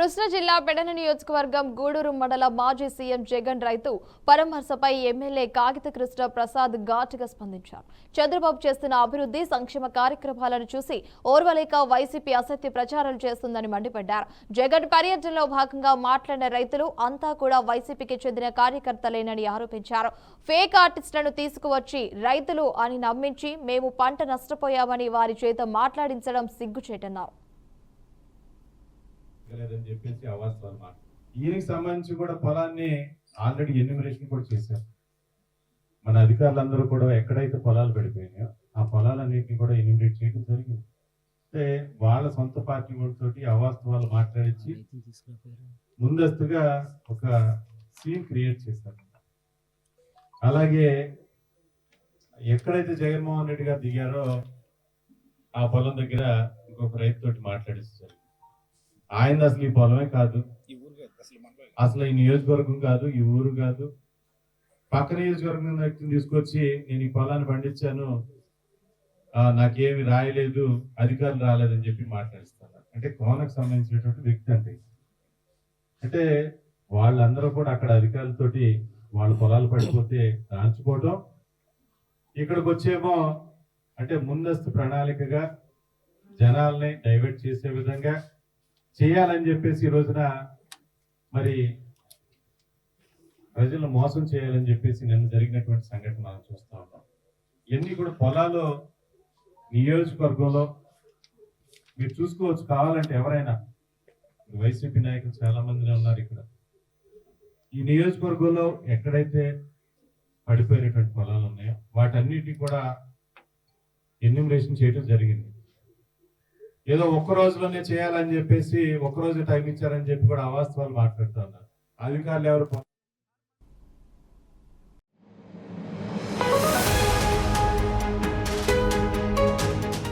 కృష్ణా జిల్లా పెడన నియోజకవర్గం గూడూరు మండల మాజీ సీఎం జగన్ రైతు పరామర్శపై ఎమ్మెల్యే కాగిత కృష్ణ ప్రసాద్ ఘాటుగా స్పందించారు. చంద్రబాబు చేస్తున్న అభివృద్ధి సంక్షేమ కార్యక్రమాలను చూసి ఓర్వలేక వైసీపీ అసత్య ప్రచారాలు చేస్తుందని మండిపడ్డారు. జగన్ పర్యటనలో భాగంగా మాట్లాడిన రైతులు అంతా కూడా వైసీపీకి చెందిన కార్యకర్తలేనని ఆరోపించారు. ఫేక్ ఆర్టిస్టులను తీసుకువచ్చి రైతులు అని నమ్మించి మేము పంట నష్టపోయామని వారి చేత మాట్లాడించడం సిగ్గుచేటన్నారు. లేదని చెప్పేసి అవాస్తవాలు మాట. ఈయనకి సంబంధించి కూడా పొలాన్ని ఆల్రెడీ ఎన్యూమరేషన్ కూడా చేశారు. మన అధికారులందరూ కూడా ఎక్కడైతే పొలాలు పడిపోయినాయో ఆ పొలాలన్నింటినీ కూడా ఎన్యూమరేట్ చేయడం జరిగింది. అంటే వాళ్ళ సొంత పార్టీ వాళ్ళతోటి అవాస్తవాలు మాట్లాడించి ముందస్తుగా ఒక సీన్ క్రియేట్ చేశారు. అలాగే ఎక్కడైతే జగన్మోహన్ రెడ్డి గారు దిగారో ఆ పొలం దగ్గర ఇంకొక రైతుతోటి మాట్లాడిస్తారు. ఆయన అసలు ఈ పొలమే కాదు, అసలు ఈ నియోజకవర్గం కాదు, ఈ ఊరు కాదు, పక్క నియోజకవర్గం వ్యక్తిని తీసుకొచ్చి నేను ఈ పొలాన్ని పండించాను, నాకేమి రాయలేదు, అధికారులు రాలేదని చెప్పి మాట్లాడిస్తారు. అంటే కోనకు సంబంధించినటువంటి వ్యక్తి అంటే వాళ్ళందరూ కూడా అక్కడ అధికారులతోటి వాళ్ళ పొలాలు పడిపోతే రాంచుకోవటం, ఇక్కడికి వచ్చేమో అంటే ముందస్తు ప్రణాళికగా జనాల్ని డైవర్ట్ చేసే విధంగా చేయాలని చెప్పేసి ఈ రోజున మరి ప్రజలను మోసం చేయాలని చెప్పేసి నిన్న జరిగినటువంటి సంఘటన మనం చూస్తూ ఉంటాం. ఇవన్నీ కూడా పొలాలు నియోజకవర్గంలో మీరు చూసుకోవచ్చు. కావాలంటే ఎవరైనా వైసీపీ నాయకులు చాలా మందినే ఉన్నారు ఇక్కడ. ఈ నియోజకవర్గంలో ఎక్కడైతే పడిపోయినటువంటి పొలాలు ఉన్నాయో వాటన్నిటిని కూడా ఎన్యూమరేషన్ చేయడం జరిగింది. ఏదో ఒక్క రోజులోనే చేయాలని చెప్పేసి ఒక్కరోజు టైం ఇచ్చారని చెప్పి కూడా అవాస్తవాలు మాట్లాడుతూ ఉన్నారు. అధికారులు ఎవరు